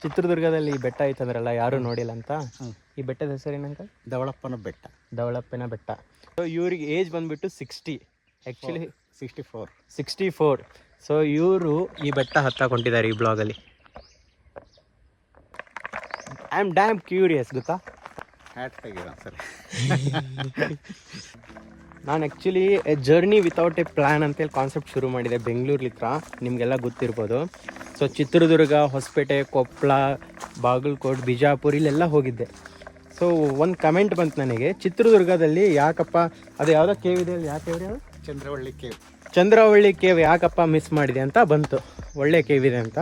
ಚಿತ್ರದುರ್ಗದಲ್ಲಿ ಈ ಬೆಟ್ಟ ಐತಂದ್ರಲ್ಲ, ಯಾರು ನೋಡಿಲ್ಲ ಅಂತ. ಈ ಬೆಟ್ಟದ ಹೆಸರೇನಂತ? ಧವಳಪ್ಪನ ಬೆಟ್ಟ. ಧವಳಪ್ಪನ ಬೆಟ್ಟ. ಸೊ ಇವ್ರಿಗೆ ಏಜ್ ಬಂದ್ಬಿಟ್ಟು 60, ಆ್ಯಕ್ಚುಲಿ 64. ಸೊ ಇವರು ಈ ಬೆಟ್ಟ ಹತ್ತಾಕೊಂಡಿದ್ದಾರೆ ಈ ಬ್ಲಾಗಲ್ಲಿ. ಐ ಆಮ್ ಡ್ಯಾಮ್ ಕ್ಯೂರಿಯಸ್, ಗೊತ್ತಾ? ಸರಿ. ನಾನು actually A journey without A plan ಅಂತೇಳಿ ಕಾನ್ಸೆಪ್ಟ್ ಶುರು ಮಾಡಿದೆ ಬೆಂಗಳೂರ್ಲಿತ್ರ, ನಿಮಗೆಲ್ಲ ಗೊತ್ತಿರ್ಬೋದು. ಸೊ ಚಿತ್ರದುರ್ಗ, ಹೊಸಪೇಟೆ, ಕೊಪ್ಪಳ, ಬಾಗಲಕೋಟೆ, ಬಿಜಾಪುರ ಇಲ್ಲೆಲ್ಲ ಹೋಗಿದ್ದೆ. ಸೊ ಒಂದು ಕಮೆಂಟ್ ಬಂತು ನನಗೆ, ಚಿತ್ರದುರ್ಗದಲ್ಲಿ ಯಾಕಪ್ಪ ಅದು ಯಾವುದೋ ಕೇವ್ ಇದೆ, ಯಾವ ಕೇವ್ ರೀ? ಚಂದ್ರವಳ್ಳಿ ಕೇವ್ ಯಾಕಪ್ಪ ಮಿಸ್ ಮಾಡಿದೆ ಅಂತ ಬಂತು. ಒಳ್ಳೆ ಕೇವ್ ಇದೆ ಅಂತ.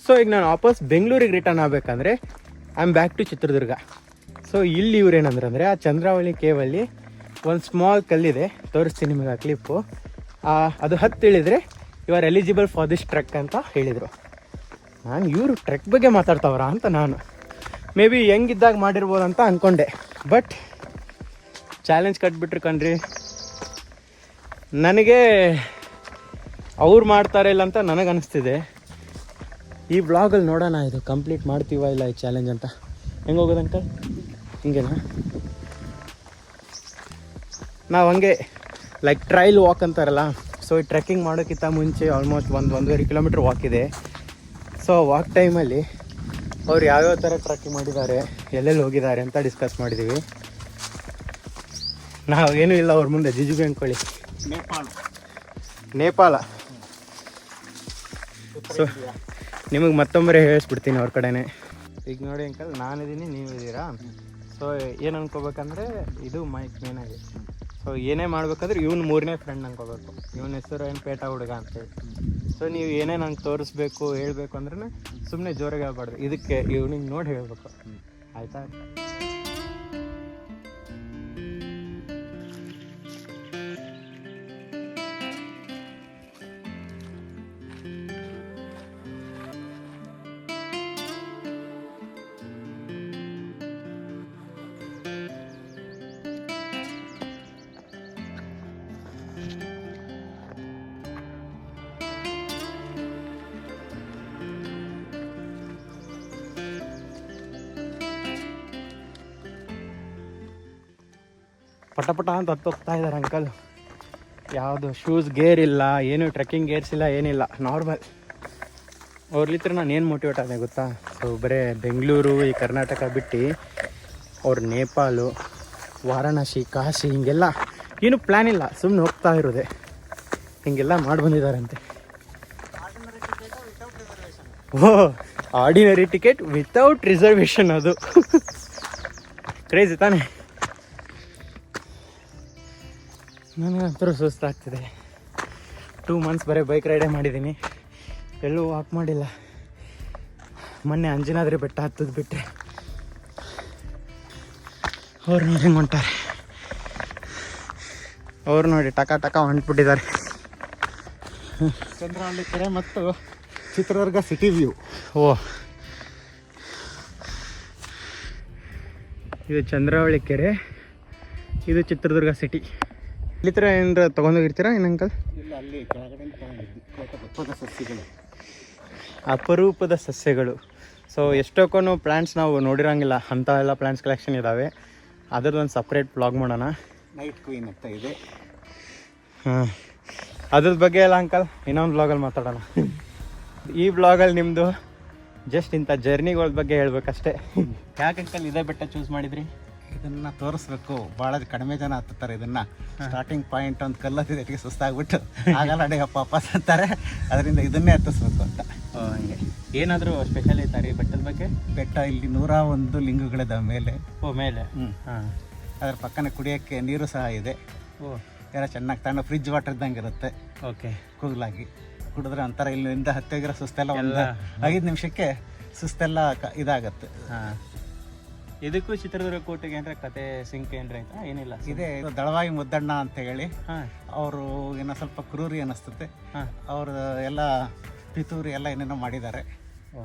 ಸೊ ಈಗ ನಾನು ವಾಪಸ್ ಬೆಂಗಳೂರಿಗೆ ರಿಟರ್ನ್ ಆಗಬೇಕಂದ್ರೆ I am back to Chitradurga. So ಇಲ್ಲಿ ಇವ್ರೇನಂದ್ರೆ ಆ ಚಂದ್ರವಳ್ಳಿ ಕೇವಲ್ಲಿ ಒಂದು ಸ್ಮಾಲ್ ಕಲ್ಲಿದೆ, ತೋರಿಸ್ತೀನಿ ನಿಮಗೆ ಆ ಕ್ಲಿಪ್ಪು. ಅದು ಹತ್ತಿಳಿದ್ರೆ you are eligible for this trek ಅಂತ ಹೇಳಿದರು. ನಾನು ಇವರು ಟ್ರೆಕ್ ಬಗ್ಗೆ ಮಾತಾಡ್ತಾವ್ರ ಅಂತ ನಾನು ಮೇ ಬಿ ಹೆಂಗಿದ್ದಾಗ ಮಾಡಿರ್ಬೋದು ಅಂತ ಅಂದ್ಕೊಂಡೆ. ಬಟ್ ಚಾಲೆಂಜ್ ಕಟ್ಬಿಟ್ರು ಕಣ್ರಿ. ನನಗೆ ಅವ್ರು ಮಾಡ್ತಾರೆ ಇಲ್ಲ ಅಂತ ನನಗನ್ನಿಸ್ತಿದೆ. ಈ ವ್ಲಾಗಲ್ಲಿ ನೋಡೋಣ ಇದು ಕಂಪ್ಲೀಟ್ ಮಾಡ್ತೀವ ಇಲ್ಲ ಈ ಚಾಲೆಂಜ್ ಅಂತ. ಹೆಂಗೆ ಹೋಗೋದು ಅಂಕಲ್? ಹಿಂಗೇನಾ? ನಾವು ಹಂಗೆ ಲೈಕ್ ಟ್ರೈಲ್ ವಾಕ್ ಅಂತಾರಲ್ಲ, ಸೊ ಈ ಟ್ರೆಕ್ಕಿಂಗ್ ಮಾಡೋಕ್ಕಿಂತ ಮುಂಚೆ ಆಲ್ಮೋಸ್ಟ್ 1-1.5 ಕಿಲೋಮೀಟ್ರ್ ವಾಕ್ ಇದೆ. ಸೊ ವಾಕ್ ಟೈಮಲ್ಲಿ ಅವ್ರು ಯಾವ್ಯಾವ ಥರ ಟ್ರೆಕ್ಕಿಂಗ್ ಮಾಡಿದ್ದಾರೆ, ಎಲ್ಲೆಲ್ಲಿ ಹೋಗಿದ್ದಾರೆ ಅಂತ ಡಿಸ್ಕಸ್ ಮಾಡಿದ್ದೀವಿ. ನಾವು ಏನೂ ಇಲ್ಲ ಅವ್ರ ಮುಂದೆ ಜಿಜುಬಿ ಅಂದ್ಕೊಳ್ಳಿ. ನೇಪಾಳ. ಸೊ ನಿಮಗೆ ಮತ್ತೊಬ್ಬರೇ ಹೇಳಿಸ್ಬಿಡ್ತೀನಿ ಅವ್ರ ಕಡೆನೇ. ಈಗ ನೋಡಿ ಅಂಕಲ್, ನಾನಿದ್ದೀನಿ, ನೀವಿದ್ದೀರಾ. ಸೊ ಏನು ಅನ್ಕೋಬೇಕಂದ್ರೆ ಇದು ಮೈಕ್ ಮೇನಾಗಿ. ಸೊ ಏನೇ ಮಾಡ್ಬೇಕಾದ್ರೆ ಇವ್ನು 3ನೇ ಫ್ರೆಂಡ್ ಅನ್ಕೋಬೇಕು. ಇವನ ಹೆಸರು ಏನು ಪೇಟ ಹುಡುಗ ಅಂತೇಳಿ. ಸೊ ನೀವು ಏನೇ ನಂಗೆ ತೋರಿಸ್ಬೇಕು ಹೇಳಬೇಕು ಅಂದ್ರೆ ಸುಮ್ಮನೆ ಜೋರಾಗಿ ಹೇಳ್ಬಾರ್ದು, ಇದಕ್ಕೆ ಇವ್ನಿಗೆ ನೋಡಿ ಹೇಳಬೇಕು, ಆಯಿತಾ? ಪಟ ಅಂತ ಹತ್ತೋಗ್ತಾ ಇದ್ದಾರೆ ಅಂಕಲ್. ಯಾವುದು ಶೂಸ್ ಗೇರ್ ಇಲ್ಲ, ಏನು ಟ್ರೆಕ್ಕಿಂಗ್ ಗೇರ್ಸ್ ಇಲ್ಲ, ಏನಿಲ್ಲ, ನಾರ್ಮಲ್. ಅವ್ರಲಿತ್ರ ನಾನು ಏನು ಮೋಟಿವೇಟ್ ಆದೆ ಗೊತ್ತಾ? ಸೊ ಬರೀ ಬೆಂಗಳೂರು, ಈ ಕರ್ನಾಟಕ ಬಿಟ್ಟು ಅವ್ರು ನೇಪಾಳು, ವಾರಣಾಸಿ, ಕಾಶಿ ಹಿಂಗೆಲ್ಲ ಏನು ಪ್ಲ್ಯಾನ್ ಇಲ್ಲ, ಸುಮ್ಮನೆ ಹೋಗ್ತಾ ಇರೋದೆ. ಹಿಂಗೆಲ್ಲ ಮಾಡಿ ಬಂದಿದ್ದಾರಂತೆ. ಓಹ್, ಆರ್ಡಿನರಿ ಟಿಕೆಟ್ ವಿತೌಟ್ ರಿಸರ್ವೇಷನ್. ಅದು ಕ್ರೇಜಿ ತಾನೆ? ನನಗಂತೂ ಸುಸ್ತಾಗ್ತಿದೆ. 2 months ಬರೀ ಬೈಕ್ ರೈಡೇ ಮಾಡಿದ್ದೀನಿ, ಎಲ್ಲೂ ವಾಕ್ ಮಾಡಿಲ್ಲ. ಮೊನ್ನೆ ಅಂಜನಾದ್ರಿ ಬೆಟ್ಟ ಹತ್ತದು ಬಿಟ್ಟರೆ. ಅವ್ರು ನೋಡಿ ಹೆಂಗೆ ಹೊಂಟಾರೆ, ಅವ್ರು ನೋಡಿ ಟಕ ಹೊಂಟ್ಬಿಟ್ಟಿದ್ದಾರೆ. ಚಂದ್ರವಳ್ಳಿ ಕೆರೆ ಮತ್ತು ಚಿತ್ರದುರ್ಗ ಸಿಟಿ ವ್ಯೂ. ಓ, ಇದು ಚಂದ್ರವಳ್ಳಿ ಕೆರೆ, ಇದು ಚಿತ್ರದುರ್ಗ ಸಿಟಿ. ಇಲ್ಲಿತ್ರ ಏನಾರ ತೊಗೊಂಡೋಗಿರ್ತೀರಾ ಏನು ಅಂಕಲ್? ಇಲ್ಲ, ಅಲ್ಲಿ ಕೆಳಗಡೆ ಅಪರೂಪದ ಸಸ್ಯಗಳು. ಅಪರೂಪದ ಸಸ್ಯಗಳು. ಸೊ ಎಷ್ಟೊಕ್ಕೂ ಪ್ಲ್ಯಾಂಟ್ಸ್ ನಾವು ನೋಡಿರೋಂಗಿಲ್ಲ, ಅಂಥ ಎಲ್ಲ ಪ್ಲ್ಯಾಂಟ್ಸ್ ಕಲೆಕ್ಷನ್ ಇದ್ದಾವೆ. ಅದ್ರದ್ದೊಂದು ಸಪ್ರೇಟ್ ಬ್ಲಾಗ್ ಮಾಡೋಣ. ನೈಟ್ ಕ್ವೀನ್ ಅಂತ ಇದೆ. ಹಾಂ, ಅದ್ರ ಬಗ್ಗೆ ಎಲ್ಲ ಅಂಕಲ್ ಇನ್ನೊಂದು ಬ್ಲಾಗಲ್ಲಿ ಮಾತಾಡೋಣ. ಈ ಬ್ಲಾಗಲ್ಲಿ ನಿಮ್ಮದು ಜಸ್ಟ್ ಇಂಥ ಜರ್ನಿಗಳ ಬಗ್ಗೆ ಹೇಳ್ಬೇಕಷ್ಟೇ. ಯಾಕೆ ಅಂಕಲ್ ಇದೇ ಬೆಟ್ಟ ಚೂಸ್ ಮಾಡಿದ್ರಿ? ಇದನ್ನು ತೋರಿಸ್ಬೇಕು, ಭಾಳ ಕಡಿಮೆ ಜನ ಹತ್ತಾರೆ ಇದನ್ನು. ಸ್ಟಾರ್ಟಿಂಗ್ ಪಾಯಿಂಟ್ ಒಂದು ಕಲ್ಲತ್ತಿದೆ, ಇದಕ್ಕೆ ಸುಸ್ತಾಗ್ಬಿಟ್ಟು ಆಗಲ್ಲ ಅಡಿಗಪ್ಪ ವಾಪಸ್ ಅಂತಾರೆ. ಅದರಿಂದ ಇದನ್ನೇ ಹತ್ತಿಸ್ಬೇಕು ಅಂತ. ಹಂಗೆ ಏನಾದರೂ ಸ್ಪೆಷಲ್ ಐತಾ ರೀ ಬೆಟ್ಟದ ಬಗ್ಗೆ? ಬೆಟ್ಟ ಇಲ್ಲಿ 101 ಲಿಂಗಗಳಿದ್ದಾವೆ ಮೇಲೆ. ಮೇಲೆ. ಹಾಂ, ಅದ್ರ ಪಕ್ಕನೆ ಕುಡಿಯೋಕ್ಕೆ ನೀರು ಸಹ ಇದೆ. ಎಲ್ಲ ಚೆನ್ನಾಗಿ ತಣ್ಣ ಫ್ರಿಜ್ ವಾಟರ್ ಇದ್ದಂಗೆ ಇರುತ್ತೆ. ಓಕೆ, ಕೂಲಾಗಿ ಕುಡಿದ್ರೆ ಒಂಥರ ಇಲ್ಲಿಂದ ಹತ್ತಿಗಿರೋ ಸುಸ್ತೆಲ್ಲ ಒಂದು 5 ನಿಮಿಷಕ್ಕೆ ಸುಸ್ತೆಲ್ಲ ಇದಾಗತ್ತೆ. ಹಾಂ, ಇದಕ್ಕೂ ಚಿತ್ರದುರ್ಗ ಕೋಟೆಗೆ ಏನಾರ ಕತೆ ಸಿಂಕ್ ಏನ್ರ ಆಯ್ತಾ? ಏನಿಲ್ಲ, ಇದೆ. ದಳವಾಯಿ ಮುದ್ದಣ್ಣ ಅಂತ ಹೇಳಿ, ಹಾಂ, ಅವರು ಏನೋ ಸ್ವಲ್ಪ ಕ್ರೂರಿ ಅನ್ನಿಸ್ತದೆ. ಹಾಂ, ಅವರು ಎಲ್ಲ ಪಿತೂರಿ ಎಲ್ಲ ಏನೇನೋ ಮಾಡಿದ್ದಾರೆ.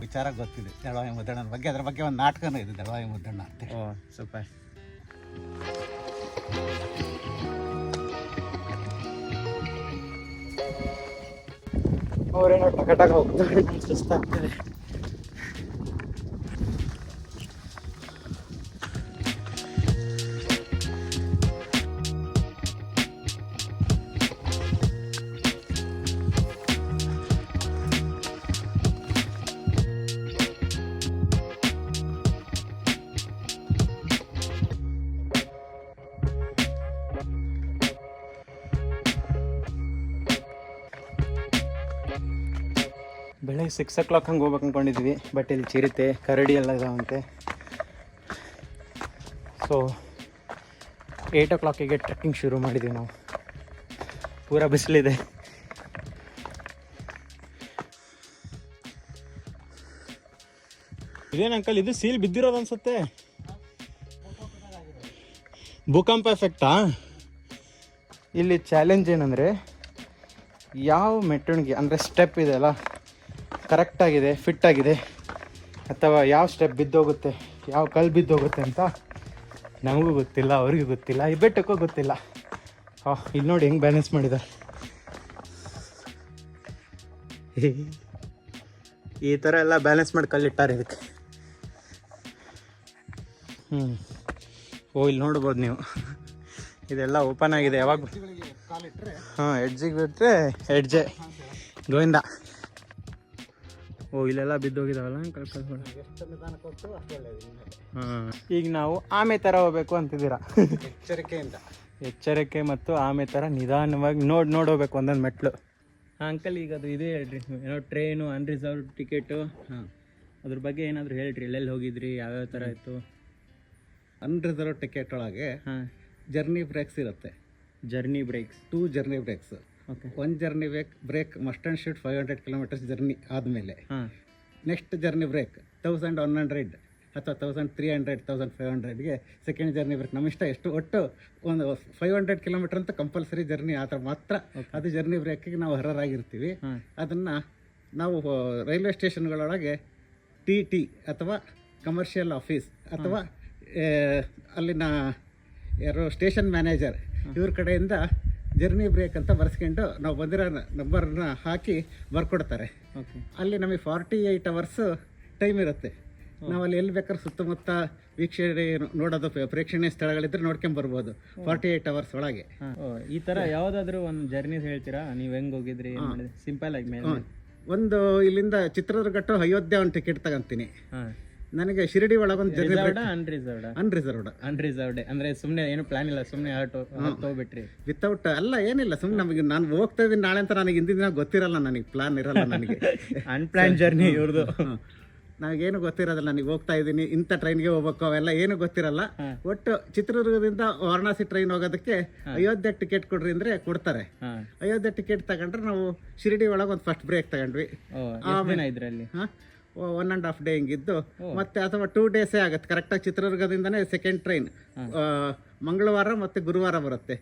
ವಿಚಾರ ಗೊತ್ತಿದೆ ದಳವಾಯಿ ಮುದ್ದಣ್ಣನ ಬಗ್ಗೆ. ಅದ್ರ ಬಗ್ಗೆ ಒಂದು ನಾಟಕನೂ ಇದೆ, ದಳವಾಯಿ ಮುದ್ದಣ್ಣ ಅಂತ. ಓ ಸೂಪರ್. ಅವರೇನೋ ಟಕ ಹೋಗ್ತಾರೆ, ಸುಸ್ತಾಗ್ತದೆ. 6 ಹಂಗೆ ಹೋಗ್ಬೇಕು ಅಂದ್ಕೊಂಡಿದ್ವಿ, ಬಟ್ ಇಲ್ಲಿ ಚಿರತೆ ಕರಡಿ ಎಲ್ಲ ಇದಾವಂತೆ. ಸೊ 8 ಟ್ರೆಕ್ಕಿಂಗ್ ಶುರು ಮಾಡಿದ್ವಿ ನಾವು. ಪೂರ ಬಿಸಿಲಿದೆ. ಇದೇನು ಅಂಕಲ್, ಇದು ಸೀಲ್ ಬಿದ್ದಿರೋದು ಅನ್ಸುತ್ತೆ. ಭೂಕಂಪ ಎಫೆಕ್ಟಾ? ಇಲ್ಲಿ ಚಾಲೆಂಜ್ ಏನಂದರೆ, ಯಾವ ಮೆಟ್ಟಣಿಗೆ ಅಂದರೆ ಸ್ಟೆಪ್ ಇದೆಯಲ್ಲ ಕರೆಕ್ಟಾಗಿದೆ, ಫಿಟ್ಟಾಗಿದೆ, ಅಥವಾ ಯಾವ ಸ್ಟೆಪ್ ಬಿದ್ದೋಗುತ್ತೆ, ಯಾವ ಕಲ್ಲು ಬಿದ್ದೋಗುತ್ತೆ ಅಂತ ನಮಗೂ ಗೊತ್ತಿಲ್ಲ, ಅವ್ರಿಗೂ ಗೊತ್ತಿಲ್ಲ, ಈ ಬೆಟ್ಟಕ್ಕೂ ಗೊತ್ತಿಲ್ಲ. ಇಲ್ಲಿ ನೋಡಿ ಹೆಂಗೆ ಬ್ಯಾಲೆನ್ಸ್ ಮಾಡಿದ್ದಾರೆ. ಈ ಥರ ಎಲ್ಲ ಬ್ಯಾಲೆನ್ಸ್ ಮಾಡಿ ಕಲ್ಲಿಟ್ಟಾರೆ ಇದಕ್ಕೆ. ಇಲ್ಲಿ ನೋಡ್ಬೋದು ನೀವು, ಇದೆಲ್ಲ ಓಪನ್ ಆಗಿದೆ. ಯಾವಾಗ ಎಡ್ಜಿಗೆ ಬಿಟ್ಟರೆ ಎಡ್ಜೆ ಗೋವಿಂದ. ಇಲ್ಲೆಲ್ಲ ಬಿದ್ದೋಗಿದಾವಲ್ಲ ಕಲ್ಕಲ್ಗಳು. ಈಗ ನಾವು ಆಮೆ ಥರ ಹೋಗ್ಬೇಕು ಅಂತಿದ್ದೀರಾ? ಎಚ್ಚರಿಕೆ ಮತ್ತು ಆಮೆ ಥರ ನಿಧಾನವಾಗಿ ನೋಡೋಗ್ಬೇಕು ಒಂದೊಂದು ಮೆಟ್ಲು. ಅಂಕಲ್, ಈಗ ಅದು ಇದೇ ಹೇಳ್ರಿ, ಏನೋ ಟ್ರೈನು ಅನ್ರಿಸರ್ವ್ ಟಿಕೆಟು, ಅದ್ರ ಬಗ್ಗೆ ಏನಾದರೂ ಹೇಳ್ರಿ. ಎಲ್ಲೆಲ್ಲಿ ಹೋಗಿದ್ರಿ, ಯಾವ್ಯಾವ ಥರ ಇತ್ತು? ಅನ್ರಿಸರ್ವ್ ಟಿಕೆಟ್ ಒಳಗೆ ಜರ್ನಿ ಬ್ರೇಕ್ಸ್ ಇರುತ್ತೆ. Journey breaks, 2 journey breaks. Okay. 1 journey break must and should 500 kilometres journey ಆದಮೇಲೆ ನೆಕ್ಸ್ಟ್ ಜರ್ನಿ ಬ್ರೇಕ್ 1100 ಅಥವಾ 1300 1500ಗೆ ಸೆಕೆಂಡ್ ಜರ್ನಿ ಬ್ರೇಕ್. ನಮ್ಮ ಇಷ್ಟ ಎಷ್ಟು, ಒಟ್ಟು ಒಂದು 500 ಕಿಲೋಮೀಟರ್ ಅಂತ ಕಂಪಲ್ಸರಿ ಜರ್ನಿ ಆದ್ರೆ ಮಾತ್ರ ಅದು ಜರ್ನಿ ಬ್ರೇಕಿಗೆ ನಾವು ಅರ್ಹರಾಗಿರ್ತೀವಿ. ಅದನ್ನು ನಾವು ರೈಲ್ವೆ ಸ್ಟೇಷನ್ಗಳೊಳಗೆ ಟಿ ಅಥವಾ ಕಮರ್ಷಿಯಲ್ ಆಫೀಸ್ ಅಥವಾ ಅಲ್ಲಿನ ಯಾರೋ ಸ್ಟೇಷನ್ ಮ್ಯಾನೇಜರ್ ಇವ್ರ ಕಡೆಯಿಂದ ಜರ್ನಿ ಬ್ರೇಕ್ ಅಂತ ಬರ್ಸ್ಕೊಂಡು ನಾವು ಬಂದಿರೋ ನಂಬರ್ನ ಹಾಕಿ ಬರ್ಕೊಡ್ತಾರೆ. ಅಲ್ಲಿ ನಮಗೆ 48 ಅವರ್ಸ್ ಟೈಮ್ ಇರುತ್ತೆ. ನಾವು ಅಲ್ಲಿ ಎಲ್ಲಿ ಬೇಕಾದ್ರೆ ಸುತ್ತಮುತ್ತ ವೀಕ್ಷಣೆ ನೋಡೋದು, ಪ್ರೇಕ್ಷಣೀಯ ಸ್ಥಳಗಳಿದ್ರೆ ನೋಡ್ಕೊಂಬರ್ಬೋದು 48 ಅವರ್ಸ್ ಒಳಗೆ. ಈ ಥರ ಯಾವುದಾದ್ರೂ ಒಂದು ಜರ್ನಿ ಹೇಳ್ತೀರಾ? ನೀವು ಹೆಂಗೆ ಹೋಗಿದ್ರಿ? ಸಿಂಪಲ್ ಆಗಿ ಮೇಲೆ ಒಂದು ಇಲ್ಲಿಂದ ಚಿತ್ರದುರ್ಗ ಟು ಅಯೋಧ್ಯೆ ಒಂದು ಟಿಕೆಟ್ ತಗೊಂತೀನಿ. ನನಗೆ ಶಿರಡಿ ಒಳಗೊಂದು ಜರ್ನಿ ಅನ್ರಿಸರ್ವ್ಡ್ ಅಂದ್ರೆ ಸುಮ್ಮನೆ ಏನು ಪ್ಲಾನ್ ಇಲ್ಲ, ಸುಮ್ಮನೆ ಹೋಗ್ಬಿಟ್ರಿ ವಿತೌಟ್ ಅಲ್ಲ, ಏನಿಲ್ಲ, ಸುಮ್ಮನೆ ನಮಗೆ ನಾನು ಹೋಗ್ತಾ ಇದ್ದೀನಿ ನಾಳೆ ಅಂತ ನನಗೆ ಹಿಂದಿನ ದಿನ ಗೊತ್ತಿರಲ್ಲ, ನನಗೆ ಪ್ಲಾನ್ ಇರಲ್ಲ, ನನಗೆ ಅನ್ಪ್ಲಾನ್ ಜರ್ನಿ ಇವ್ರದ್ದು. ನನಗೇನು ಗೊತ್ತಿರೋದಿಲ್ಲ, ನನಗೆ ಹೋಗ್ತಾ ಇದ್ದೀನಿ ಇಂಥ ಟ್ರೈನ್ಗೆ ಹೋಗ್ಬೇಕು ಅವೆಲ್ಲ ಏನು ಗೊತ್ತಿರಲ್ಲ. ಒಟ್ಟು ಚಿತ್ರದುರ್ಗದಿಂದ ವಾರಣಾಸಿ ಟ್ರೈನ್ ಹೋಗೋದಕ್ಕೆ ಅಯೋಧ್ಯೆ ಟಿಕೆಟ್ ಕೊಡ್ರಿ ಅಂದ್ರೆ ಕೊಡ್ತಾರೆ. ಅಯೋಧ್ಯೆ ಟಿಕೆಟ್ ತಗೊಂಡ್ರೆ ನಾವು ಶಿರಡಿ ಒಳಗೆ ಒಂದು ಫಸ್ಟ್ ಬ್ರೇಕ್ ತಗೊಂಡ್ವಿ. ಇದ್ರಲ್ಲಿ 1.5 ಡೇ ಹಿಂಗಿದ್ದು ಮತ್ತೆ ಅಥವಾ 2 ಡೇಸೇ ಆಗುತ್ತೆ ಕರೆಕ್ಟಾಗಿ. ಚಿತ್ರದುರ್ಗದಿಂದನೇ ಸೆಕೆಂಡ್ ಟ್ರೈನ್ ಮಂಗಳವಾರ ಮತ್ತೆ ಗುರುವಾರ ಬರುತ್ತೆ.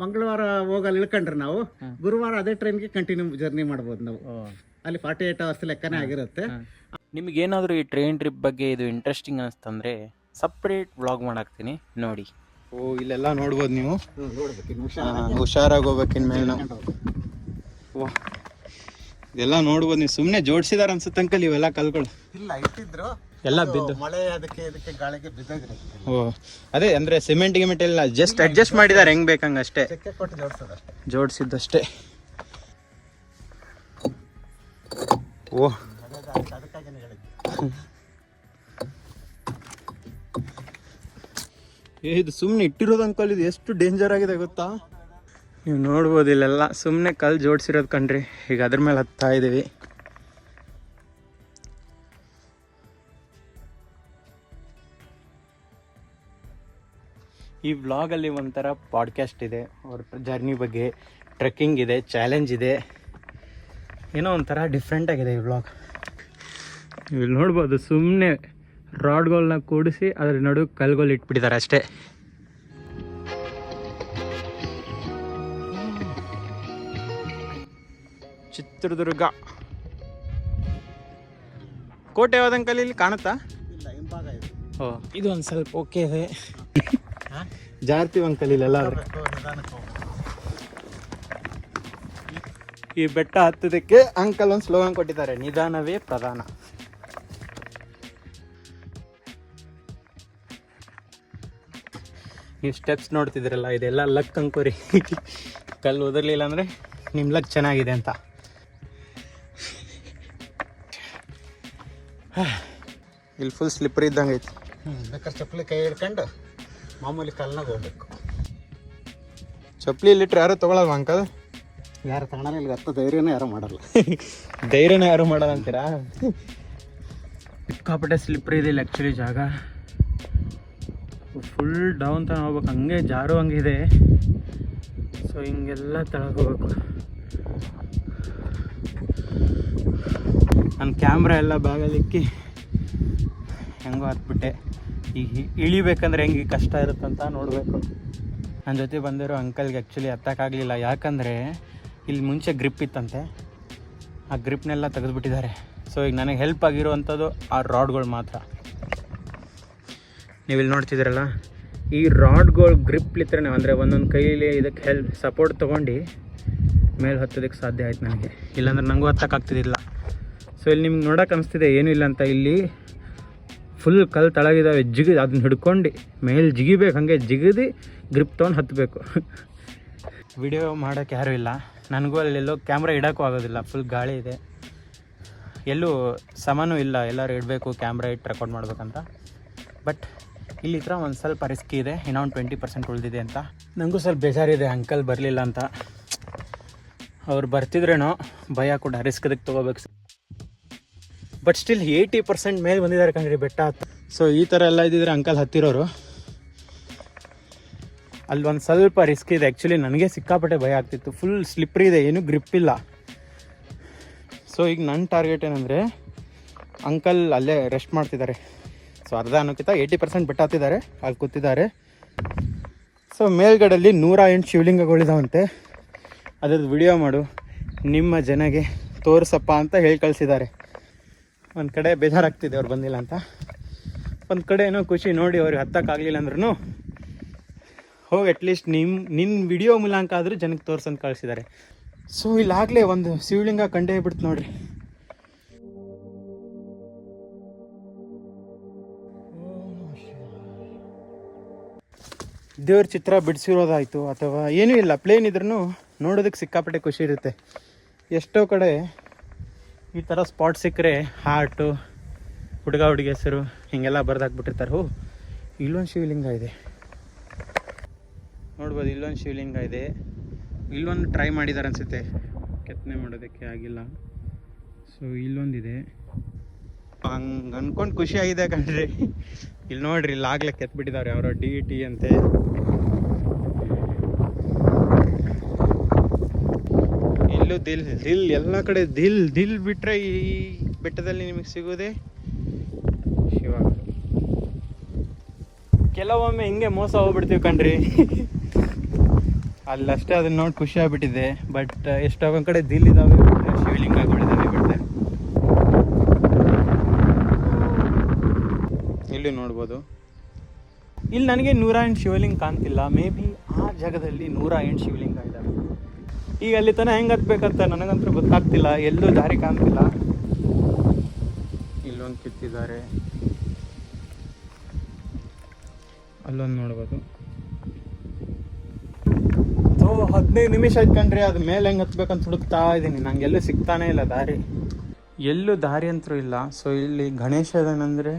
ಮಂಗಳವಾರ ಹೋಗಲ್ಲಿ ಇಳ್ಕೊಂಡ್ರೆ ನಾವು ಗುರುವಾರ ಅದೇ ಟ್ರೈನ್ಗೆ ಕಂಟಿನ್ಯೂ ಜರ್ನಿ ಮಾಡ್ಬೋದು ನಾವು. ಅಲ್ಲಿ 48 ಅವರ್ಸ್ ಲೆಕ್ಕನೇ ಆಗಿರುತ್ತೆ. ನಿಮಗೇನಾದರೂ ಈ ಟ್ರೈನ್ ಟ್ರಿಪ್ ಬಗ್ಗೆ ಇದು ಇಂಟ್ರೆಸ್ಟಿಂಗ್ ಅನಿಸ್ತಂದರೆ ಸಪ್ರೇಟ್ ವ್ಲಾಗ್ ಮಾಡಾಕ್ತೀನಿ ನೋಡಿ. ಇಲ್ಲೆಲ್ಲ ನೋಡ್ಬೋದು ನೀವು. ಹುಷಾರಾಗಿ ಹೋಗ್ಬೇಕು ಇನ್ಮೇಲೆ ನಾವು. ಇದೆಲ್ಲ ನೋಡ್ಬೋದು ನೀವು. ಸುಮ್ಮನೆ ಜೋಡಿಸಿದಾರ ಅನ್ಸುತ್ತೆ ಅಂಕಲ್ ಇವೆಲ್ಲ ಕಲ್ಗಳು. ಇಲ್ಲ, ಇಟ್ಟಿದ್ರು ಎಲ್ಲ ಬಿದ್ದು ಮಳೆ ಅದಕ್ಕೆ ಇದಕ್ಕೆ ಗಾಳಿಗೆ ಬಿದ್ದೋಗಿರುತ್ತೆ. ಅದೇ ಅಂದ್ರೆ ಸಿಮೆಂಟ್ ಗಿಮೆಂಟ್ ಎಲ್ಲ ಜಸ್ಟ್ ಅಡ್ಜಸ್ಟ್ ಮಾಡಿದಾರೆ ಹೆಂಗ್ ಬೇಕಂಗ ಅಷ್ಟೇ, ಕೊಟ್ಟು ಜೋಡಿಸಿದ್ದಷ್ಟೇ. ಇದು ಸುಮ್ಮನೆ ಇಟ್ಟಿರೋದು ಅಂಕಲ್, ಇದು ಎಷ್ಟು ಡೇಂಜರ್ ಆಗಿದೆ ಗೊತ್ತಾ? ನೀವು ನೋಡ್ಬೋದು ಇಲ್ಲೆಲ್ಲ ಸುಮ್ಮನೆ ಕಲ್ಲು ಜೋಡಿಸಿರೋದು ಕಣ್ರಿ. ಈಗ ಅದ್ರ ಮೇಲೆ ಹತ್ತಾ ಇದ್ದೀವಿ. ಈ ವ್ಲಾಗಲ್ಲಿ ಒಂಥರ ಪಾಡ್ಕಾಸ್ಟ್ ಇದೆ, ಅವ್ರ ಜರ್ನಿ ಬಗ್ಗೆ, ಟ್ರೆಕ್ಕಿಂಗ್ ಇದೆ, ಚಾಲೆಂಜ್ ಇದೆ, ಏನೋ ಒಂಥರ ಡಿಫ್ರೆಂಟ್ ಆಗಿದೆ ಈ ವ್ಲಾಗ್. ಇಲ್ಲಿ ನೋಡ್ಬೋದು ಸುಮ್ಮನೆ ರಾಡ್ಗಳನ್ನ ಕೂಡಿಸಿ ಅದ್ರ ನಡು ಕಲ್ಗಳು ಇಟ್ಬಿಟ್ಟಿದ್ದಾರೆ ಅಷ್ಟೇ. ಚಿತ್ರದುರ್ಗ ಕೋಟೆ ಯಾವ್ದಂಕಲ್ ಇಲ್ಲಿ ಕಾಣುತ್ತಾ? ಇದು ಒಂದು ಸ್ವಲ್ಪ ಓಕೆ ಇದೆ. ಜಾರ್ತೀವಿ ಅಂಕಲ್ ಇಲ್ಲೆಲ್ಲ. ಈ ಬೆಟ್ಟ ಹತ್ತೋದಕ್ಕೆ ಅಂಕಲ್ ಒಂದು ಸ್ಲೋಗನ್ ಕೊಟ್ಟಿದ್ದಾರೆ, ನಿಧಾನವೇ ಪ್ರಧಾನ. ನೀವು ಸ್ಟೆಪ್ಸ್ ನೋಡ್ತಿದ್ರಲ್ಲ, ಇದೆಲ್ಲ ಲಕ್ ಅಂಕೋರಿ. ಕಲ್ಲು ಉದರ್ಲಿಲ್ಲ ಅಂದರೆ ನಿಮ್ಮ ಲಕ್ ಚೆನ್ನಾಗಿದೆ ಅಂತ. ಇಲ್ಲಿ ಫುಲ್ ಸ್ಲಿಪ್ಪರ್ ಇದ್ದಂಗೆ ಐತಿ. ಬೇಕಾದ್ರೆ ಚಪ್ಪಲಿ ಕೈ ಹಿಡ್ಕೊಂಡು ಮಾಮೂಲಿ ಕಾಲ್ನಾಗ ಹೋಗ್ಬೇಕು. ಚಪ್ಪಲಿ ಇಲ್ಲಿಟ್ರೆ ಯಾರು ತೊಗೊಳಲ್ವ ಅಂಕಲ್? ಯಾರು ತಗೊಳಲ್ಲ, ಇಲ್ಲಿ ಹತ್ತು ಧೈರ್ಯನೇ ಯಾರು ಮಾಡಲ್ಲ. ಧೈರ್ಯನ ಯಾರು ಮಾಡಲ್ಲ ಅಂತೀರಾ? ಸಿಕ್ಕಾಪಟ್ಟೆ ಸ್ಲಿಪ್ರಿ ಇದೆ ಇಲ್ಲಿ ಆ್ಯಕ್ಚುಲಿ ಜಾಗ. ಫುಲ್ ಡೌನ್ ತನಕ ಹೋಗ್ಬೇಕು, ಹಂಗೆ ಜಾರು ಹಂಗಿದೆ. ಸೊ ಹಿಂಗೆಲ್ಲ ತಳಗೆ ಹೋಗ್ಬೇಕು. ನನ್ನ ಕ್ಯಾಮ್ರಾ ಎಲ್ಲ ಬ್ಯಾಗಲ್ಲಿ ಇಕ್ಕಿ ಹೆಂಗೋ ಹತ್ಬಿಟ್ಟೆ. ಈಗ ಇಳಿಬೇಕಂದ್ರೆ ಹೆಂಗೆ ಕಷ್ಟ ಇರುತ್ತಂತ ನೋಡಬೇಕು. ನನ್ನ ಜೊತೆ ಬಂದಿರೋ ಅಂಕಲ್ಗೆ ಆ್ಯಕ್ಚುಲಿ ಹತ್ತಕ್ಕಾಗಲಿಲ್ಲ, ಯಾಕಂದರೆ ಇಲ್ಲಿ ಮುಂಚೆ ಗ್ರಿಪ್ ಇತ್ತಂತೆ, ಆ ಗ್ರಿಪ್ನೆಲ್ಲ ತೆಗೆದುಬಿಟ್ಟಿದ್ದಾರೆ. ಸೊ ಈಗ ನನಗೆ ಹೆಲ್ಪ್ ಆಗಿರುವಂಥದ್ದು ಆ ರಾಡ್ಗಳು ಮಾತ್ರ. ನೀವಿಲ್ಲಿ ನೋಡ್ತಿದ್ದೀರಲ್ಲ, ಈ ರಾಡ್ಗಳು ಗ್ರಿಪ್ಲಿತ್ರನೇ, ಅಂದರೆ ಒಂದೊಂದು ಕೈಯಲ್ಲಿ ಇದಕ್ಕೆ ಸಪೋರ್ಟ್ ತೊಗೊಂಡು ಮೇಲೆ ಹತ್ತೋದಕ್ಕೆ ಸಾಧ್ಯ ಆಯ್ತು ನನಗೆ. ಇಲ್ಲಾಂದ್ರೆ ನನಗೂ ಹತ್ತಕ್ಕಾಗ್ತಿದ್ದಿಲ್ಲ. ಸೊ ಇಲ್ಲಿ ನಿಮ್ಗೆ ನೋಡೋಕೆ ಅನಿಸ್ತಿದೆ ಏನೂ ಇಲ್ಲ ಅಂತ. ಇಲ್ಲಿ ಫುಲ್ ಕಲ್ಲು ತಳಗಿದ್ದಾವೆ, ಅದನ್ನ ಹಿಡ್ಕೊಂಡು ಮೇಲೆ ಜಿಗಿಬೇಕು, ಹಾಗೆ ಜಿಗಿದು ಗ್ರಿಪ್ ತೊಗೊಂಡು ಹತ್ತಬೇಕು. ವಿಡಿಯೋ ಮಾಡೋಕ್ಕೆ ಯಾರೂ ಇಲ್ಲ, ನನಗೂ ಅಲ್ಲೆಲ್ಲೋ ಕ್ಯಾಮ್ರಾ ಇಡೋಕ್ಕೂ ಆಗೋದಿಲ್ಲ, ಫುಲ್ ಗಾಳಿ ಇದೆ, ಎಲ್ಲೂ ಸಮನೂ ಇಲ್ಲ ಎಲ್ಲರೂ ಇಡಬೇಕು ಕ್ಯಾಮ್ರಾ ಇಟ್ಟು ರೆಕಾರ್ಡ್ ಮಾಡ್ಬೇಕಂತ. ಬಟ್ ಇಲ್ಲಿ ಹತ್ರ ಒಂದು ಸ್ವಲ್ಪ ರಿಸ್ಕಿ ಇದೆ, ಇನ್ನೊಂದು 20% ಉಳಿದಿದೆ ಅಂತ. ನನಗೂ ಸ್ವಲ್ಪ ಬೇಜಾರಿದೆ ಅಂಕಲ್ ಬರಲಿಲ್ಲ ಅಂತ. ಅವ್ರು ಬರ್ತಿದ್ರೇನೋ ಭಯ ಕೂಡ, ರಿಸ್ಕ್ ಅದಕ್ಕೆ ತೊಗೋಬೇಕು. ಬಟ್ ಸ್ಟಿಲ್ 80% ಮೇಲೆ ಬಂದಿದ್ದಾರೆ ಕಣ್ರಿ ಬೆಟ್ಟ. ಸೊ ಈ ಥರ ಎಲ್ಲ ಇದ್ದಿದ್ರೆ ಅಂಕಲ್ ಹತ್ತಿರೋರು. ಅಲ್ಲಿ ಒಂದು ಸ್ವಲ್ಪ ರಿಸ್ಕ್ ಇದೆ ಆ್ಯಕ್ಚುಲಿ, ನನಗೆ ಸಿಕ್ಕಾಪಟ್ಟೆ ಭಯ ಆಗ್ತಿತ್ತು. ಫುಲ್ ಸ್ಲಿಪ್ರಿ ಇದೆ, ಏನೂ ಗ್ರಿಪ್ ಇಲ್ಲ. ಸೊ ಈಗ ನನ್ನ ಟಾರ್ಗೆಟ್ ಏನಂದರೆ, ಅಂಕಲ್ ಅಲ್ಲೇ ರೆಸ್ಟ್ ಮಾಡ್ತಿದ್ದಾರೆ. ಸೊ ಅರ್ಧ ಅನ್ನೋಕ್ಕಿಂತ 80% ಬೆಟ್ಟ ಹತ್ತಿದ್ದಾರೆ, ಅಲ್ಲಿ ಕೂತಿದ್ದಾರೆ. ಸೊ ಮೇಲ್ಗಡೆಯಲ್ಲಿ 108 ಶಿವಲಿಂಗಗಳಿದಾವಂತೆ. ಅದ್ರದ್ದು ವಿಡಿಯೋ ಮಾಡು, ನಿಮ್ಮ ಜನಗೆ ತೋರಿಸಪ್ಪ ಅಂತ ಹೇಳಿ ಕಳಿಸಿದ್ದಾರೆ. ಒಂದು ಕಡೆ ಬೇಜಾರಾಗ್ತಿದೆ ಅವ್ರು ಬಂದಿಲ್ಲ ಅಂತ, ಒಂದು ಕಡೆ ಏನೋ ಖುಷಿ ನೋಡಿ ಅವ್ರಿಗೆ ಹತ್ತಕ್ಕಾಗಲಿಲ್ಲ ಅಂದ್ರೂ ಹೋಗಿ ಅಟ್ಲೀಸ್ಟ್ ನಿನ್ನ ವಿಡಿಯೋ ಮೂಲಕ ಆದರೂ ಜನಕ್ಕೆ ತೋರ್ಸಂತ ಕಳಿಸಿದ್ದಾರೆ. ಸೊ ಇಲ್ಲಾಗಲೇ ಒಂದು ಶಿವಲಿಂಗ ಕಂಡೇ ಬಿಡ್ತು ನೋಡ್ರಿ. ದೇವ್ರ ಚಿತ್ರ ಬಿಡಿಸಿರೋದಾಯಿತು ಅಥವಾ ಏನೂ ಇಲ್ಲ, ಪ್ಲೇನ್ ಇದ್ರೂ ನೋಡೋದಕ್ಕೆ ಸಿಕ್ಕಾಪಟ್ಟೆ ಖುಷಿ ಇರುತ್ತೆ. ಎಷ್ಟೋ ಕಡೆ ಈ ಥರ ಸ್ಪಾಟ್ ಸಿಕ್ಕರೆ ಹಾರ್ಟು, ಹುಡುಗ ಹುಡುಗಿ ಹೆಸರು ಹೀಗೆಲ್ಲ ಬರ್ದಾಕ್ಬಿಟ್ಟಿರ್ತಾರೆ. ಹೋ, ಇಲ್ಲೊಂದು ಶಿವಲಿಂಗ ಇದೆ ನೋಡ್ಬೋದು, ಇಲ್ಲೊಂದು ಶಿವಲಿಂಗ ಇದೆ. ಇಲ್ಲೊಂದು ಟ್ರೈ ಮಾಡಿದ್ದಾರೆ ಅನಿಸುತ್ತೆ, ಕೆತ್ತನೆ ಮಾಡೋದಕ್ಕೆ ಆಗಿಲ್ಲ. ಸೊ ಇಲ್ಲೊಂದಿದೆ, ಹಂಗೆ ಅಂದ್ಕೊಂಡು ಖುಷಿ ಆಗಿದೆ ಕಣ್ರಿ. ಇಲ್ಲಿ ನೋಡ್ರಿ, ಇಲ್ಲಿ ಆಗ್ಲೇ ಕೆತ್ಬಿಟ್ಟಿದ್ದಾರೆ ಅವರ DT ಅಂತೆ. ಇಲ್ಲೂ ದಿಲ್ ಎಲ್ಲ ಕಡೆ ದಿಲ್ ಬಿಟ್ರೆ ಈ ಬೆಟ್ಟದಲ್ಲಿ ನಿಮಗೆ ಸಿಗೋದೆ ಶಿವ. ಕೆಲವೊಮ್ಮೆ ಹಿಂಗೆ ಮೋಸ ಹೋಗ್ಬಿಡ್ತೀವಿ ಕಣ್ರಿ. ಅಲ್ಲಷ್ಟೇ ಅದನ್ನ ನೋಡಿ ಖುಷಿ ಆಗ್ಬಿಟ್ಟಿದೆ. ಬಟ್ ಎಷ್ಟೊಂದು ಕಡೆ ದಿಲ್ ಇದಾವೆ, ಶಿವಲಿಂಗಗಳಿದಾವೆ. ಬಟ್ ಇಲ್ಲಿ ನೋಡ್ಬೋದು, ಇಲ್ಲಿ ನನಗೆ 108 ಶಿವಲಿಂಗ ಕಾಣ್ತಿಲ್ಲ. ಮೇ ಬಿ ಆ ಜಾಗದಲ್ಲಿ 108 ಶಿವಲಿಂಗ ಇದ್ದಾವೆ. ಈಗ ಅಲ್ಲಿ ತನಕ ಹೆಂಗೆ ಹತ್ಬೇಕಂತ ನನಗಂತೂ ಗೊತ್ತಾಗ್ತಿಲ್ಲ, ಎಲ್ಲೂ ದಾರಿ ಕಾಣ್ತಿಲ್ಲ. ಇಲ್ಲೊಂದು ಕಿತ್ತಿದ್ದಾರೆ, ಅಲ್ಲೊಂದು ನೋಡ್ಬೋದು. ಸೊ 15 ನಿಮಿಷ ಆಯ್ತು ಕಣ್ರಿ, ಅದು ಮೇಲೆ ಹೆಂಗೆ ಹತ್ಬೇಕಂತ ಹುಡುಕ್ತಾ ಇದ್ದೀನಿ. ನಂಗೆ ಎಲ್ಲೂ ಸಿಗ್ತಾನೇ ಇಲ್ಲ ದಾರಿ, ಎಲ್ಲೂ ದಾರಿ ಅಂತೂ ಇಲ್ಲ. ಸೊ ಇಲ್ಲಿ ಗಣೇಶ ಇದಾನಂದರೆ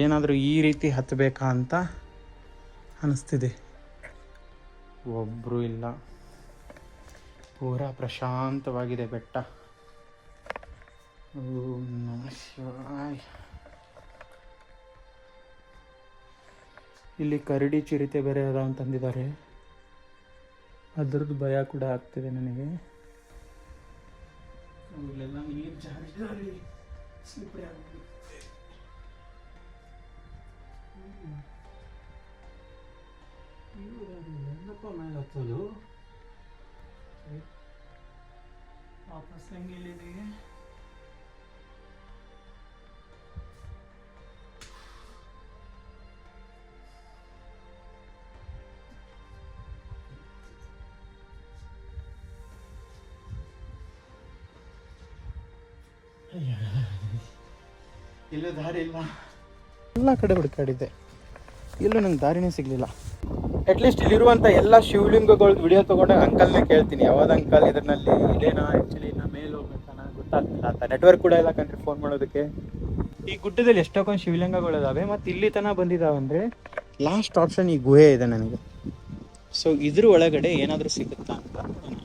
ಏನಾದರೂ ಈ ರೀತಿ ಹತ್ತಬೇಕಾ ಅಂತ ಅನ್ನಿಸ್ತಿದೆ. ಒಬ್ಬರು ಇಲ್ಲ, ಪೂರಾ ಪ್ರಶಾಂತವಾಗಿದೆ ಬೆಟ್ಟ. ಓಂ ನಮಃ ಶಿವಾಯ. ಇಲ್ಲಿ ಕರಡಿ ಚಿರತೆ ಬೇರೆ ಅದ ಅಂತಂದಿದ್ದಾರೆ, ಅದ್ರದ್ದು ಭಯ ಕೂಡ ಆಗ್ತಿದೆ ನನಗೆ. ಇಲ್ಲೆಲ್ಲ ನೀರು ಜಾರಿ ಸ್ಲಿಪ್ಪರಿ ಆಗುತ್ತೆ. ಏನಪ್ಪ ಮೇಲೆ ಹತ್ತೋದು, ವಾಪಸ್ ಹೆಂಗೆ ಇಲ್ಲಿದೆ. ಇಲ್ಲೂ ದಾರಿ ಇಲ್ಲ, ಎಲ್ಲ ಕಡೆ ಹುಡುಕಾಡಿದ್ದೆ, ಎಲ್ಲೂ ನಂಗೆ ದಾರಿನೇ ಸಿಗಲಿಲ್ಲ. ಅಟ್ಲೀಸ್ಟ್ ಇಲ್ಲಿರುವಂಥ ಎಲ್ಲ ಶಿವಲಿಂಗಗಳದ್ದು ವಿಡಿಯೋ ತೊಗೊಂಡು ಅಂಕಲ್ನೇ ಕೇಳ್ತೀನಿ, ಯಾವ್ದು ಅಂಕಲ್ ಇದರಲ್ಲಿ ಇದೇನಾ ಆ್ಯಕ್ಚುಲಿ ನಾ ಮೇಲೆ ಹೋಗ್ಬೇಕಾ ನನಗೆ ಗೊತ್ತಾಗ್ತಿಲ್ಲ ಅಂತ. ನೆಟ್ವರ್ಕ್ ಕೂಡ ಇಲ್ಲ ಕಂಡ್ರಿ ಫೋನ್ ಮಾಡೋದಕ್ಕೆ. ಈ ಗುಡ್ಡದಲ್ಲಿ ಎಷ್ಟೊಂದು ಶಿವಲಿಂಗಗಳಿದಾವೆ, ಮತ್ತು ಇಲ್ಲಿ ತನಕ ಬಂದಿದ್ದಾವೆ ಅಂದರೆ ಲಾಸ್ಟ್ ಆಪ್ಷನ್ ಈ ಗುಹೆ ಇದೆ ನನಗೆ. ಸೊ ಇದ್ರ ಒಳಗಡೆ ಏನಾದರೂ ಸಿಗುತ್ತಾ ಅಂತ ನೋಡೋಣ.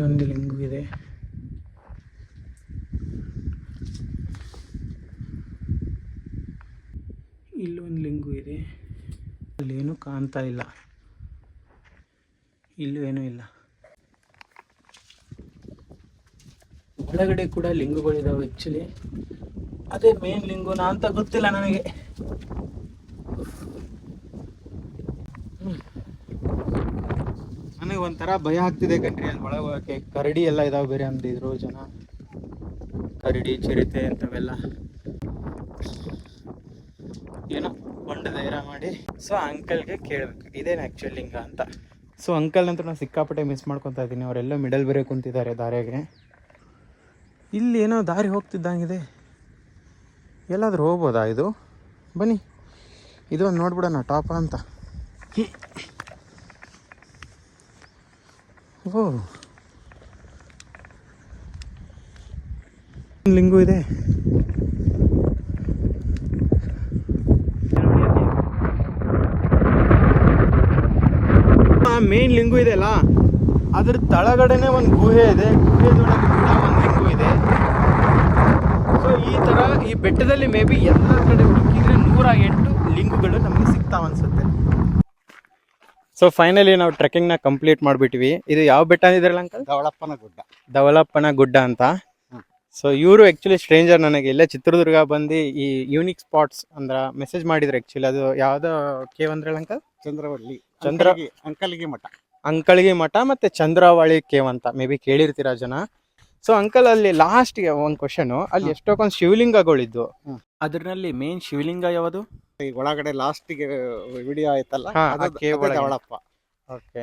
ಇಲ್ಲೊಂದು ಲಿಂಗು ಇದೆ. ಇಲ್ಲೊಂದು ಲಿಂಗು ಇದೆ. ಅಲ್ಲೇನು ಕಾಣ್ತಾ ಇಲ್ಲ. ಇಲ್ಲೂ ಏನೂ ಇಲ್ಲ. ಒಳಗಡೆ ಕೂಡ ಲಿಂಗುಗಳಿದಾವೆ. ಆ್ಯಕ್ಚುಲಿ ಅದೇ ಮೇನ್ ಲಿಂಗುನ ಅಂತ ಗೊತ್ತಿಲ್ಲ ನನಗೆ. ನನಗೆ ಒಂಥರ ಭಯ ಆಗ್ತಿದೆ ಕಣ್ರಿ ಅಲ್ಲಿ ಒಳಗೆ ಹೋಗಕ್ಕೆ. ಕರಡಿ ಎಲ್ಲ ಇದಾವೆ ಬೇರೆ ಅಂದಿದ್ರು ಜನ. ಕರಡಿ, ಚಿರತೆ ಅಂತವೆಲ್ಲ ಏನೋ ಕೊಂಡು ಧೈರ್ಯ ಮಾಡಿ ಸೊ ಅಂಕಲ್ಗೆ ಕೇಳಬೇಕು ಇದೇನು ಆ್ಯಕ್ಚುಲಿ ಲಿಂಗ ಅಂತ. ಸೊ ಅಂಕಲ್ ನಂತರ ನಾನು ಸಿಕ್ಕಾಪಟ್ಟೆ ಮಿಸ್ ಮಾಡ್ಕೊತಾ ಇದ್ದೀನಿ. ಅವರೆಲ್ಲ ಮಿಡಲ್ ಬೇರೆ ಕುಂತಿದ್ದಾರೆ ದಾರಿಯಾಗೆ. ಇಲ್ಲಿ ಏನೋ ದಾರಿ ಹೋಗ್ತಿದ್ದಂಗಿದೆ. ಎಲ್ಲಾದರೂ ಹೋಗ್ಬೋದಾ ಇದು? ಬನ್ನಿ ಇದು ಒಂದು ನೋಡ್ಬಿಡೋಣ ಟಾಪ ಅಂತ. ಓ ಲಿಂಗು ಇದೆ. ಮೇನ್ ಲಿಂಗು ಇದೆ ಅಲ್ಲ, ಅದ್ರ ತಳಗಡೆನೆ ಒಂದು ಗುಹೆ ಇದೆ. ಗುಹೆದೊಳಗೆ ಕೂಡ ಒಂದು ಲಿಂಗು ಇದೆ. ಸೊ ಈ ಥರ ಈ ಬೆಟ್ಟದಲ್ಲಿ ಮೇ ಬಿ ಎಲ್ಲ ಕಡೆ ಹುಡುಕಿದ್ರೆ 108 ಲಿಂಗುಗಳು ನಮಗೆ ಸಿಗ್ತಾವ ಅನ್ಸುತ್ತೆ. ಸೊ ಫೈನಲಿ ನಾವು ಟ್ರೆಕ್ಕಿಂಗ್ನ ಕಂಪ್ಲೀಟ್ ಮಾಡಿಬಿಟ್ವಿ. ಇದು ಯಾವ ಬೆಟ್ಟ ಅಂದಿದ್ರಲ್ಲ ಅಂಕಲ್? ಧವಳಪ್ಪನ ಗುಡ್ಡ. ಧವಳಪ್ಪನ ಗುಡ್ಡ ಅಂತ. ಸೊ ಇವರು ಆ್ಯಕ್ಚುಲಿ ಸ್ಟ್ರೇಂಜರ್ ನನಗೆ ಇಲ್ಲೇ ಚಿತ್ರದುರ್ಗ ಬಂದು ಈ ಯೂನಿಕ್ ಸ್ಪಾಟ್ಸ್ ಅಂದ್ರೆ ಮೆಸೇಜ್ ಮಾಡಿದ್ರು. ಆ್ಯಕ್ಚುಲಿ ಅದು ಯಾವುದೋ ಕೇವ್ ಅಂದ್ರಲ್ಲ ಅಂಕಲ್? ಚಂದ್ರವಳ್ಳಿ ಅಂಕಲ್ಗಿ ಮಠ. ಅಂಕಲ್ಗಿ ಮಠ ಮತ್ತು ಚಂದ್ರವಳ್ಳಿ ಕೇವ್ ಅಂತ ಮೇ ಬಿ ಕೇಳಿರ್ತೀರ ಜನ. ಸೊ ಅಂಕಲ್ ಅಲ್ಲಿ ಲಾಸ್ಟ್ಗೆ ಒಂದು ಕ್ವಶನು, ಅಲ್ಲಿ ಎಷ್ಟೊಂದು ಶಿವಲಿಂಗಗಳಿದ್ದು, ಅದ್ರಲ್ಲಿ ಮೇನ್ ಶಿವಲಿಂಗ ಯಾವುದು? ಒಳಗಡೆ ಲಾಸ್ಟಿಗೆ ವಿಡಿಯೋ ಆಯ್ತಲ್ಲ, ಧವಳಪ್ಪ. ಓಕೆ.